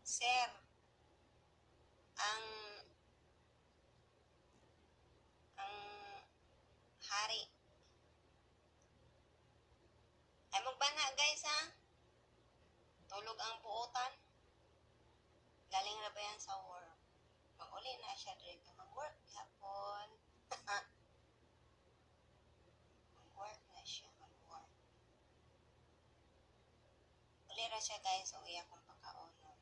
Sir, ang ang hari. Ay magbana guys ha. Tulog ang buotan. Galing na ba yan sa work? Mag-uli na siya dito. Mag-work hapon. Mag-work na siya. Mag-work. Uli ra siya guys. O iya kong pakaunon.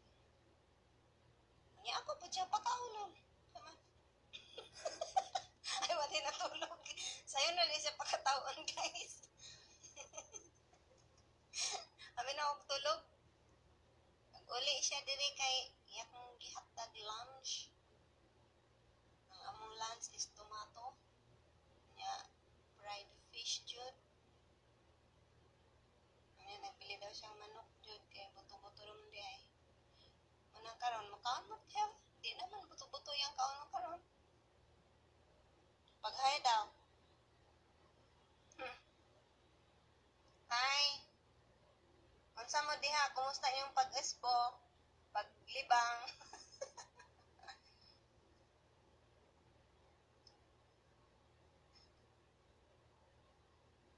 Kanya ako po siya pakaunon. Sama. Ay wala na tulog. Sayo na rin siya pakataon guys. Amin na ako tulog. Uli siya diri kay iya kong gihatag lunch. Ang among lunch is tomato. Nya fried fish jud. Ano nagbili daw siyang manok jud kay buto-buto ron di ay. Manang karon makaamot siya. Di naman buto-buto yang kaon karon. Paghay daw. Hi. Unsa mo diha? Kumusta yung pag-espo? Paglibang?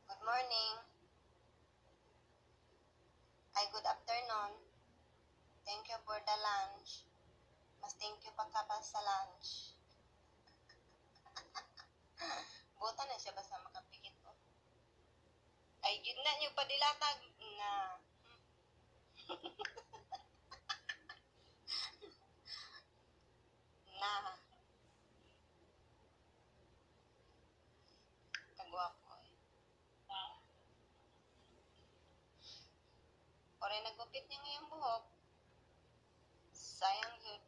Good morning. Ay, good afternoon. Thank you for the lunch. Mas thank you pa ka pa sa lunch. Buta na siya basta makapikit ko. Ay, yun na niyo padilatag na. Na. Kagwapo eh. Ore nagupit niya ngayong buhok. Sayang yun.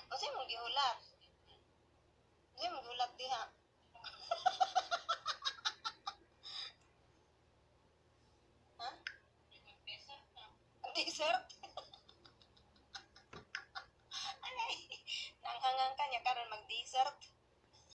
Kasi mong giulat. Kasi mong giulat diha. Ha? Dessert? Ay, nanghangang ka niya karon mag-dessert.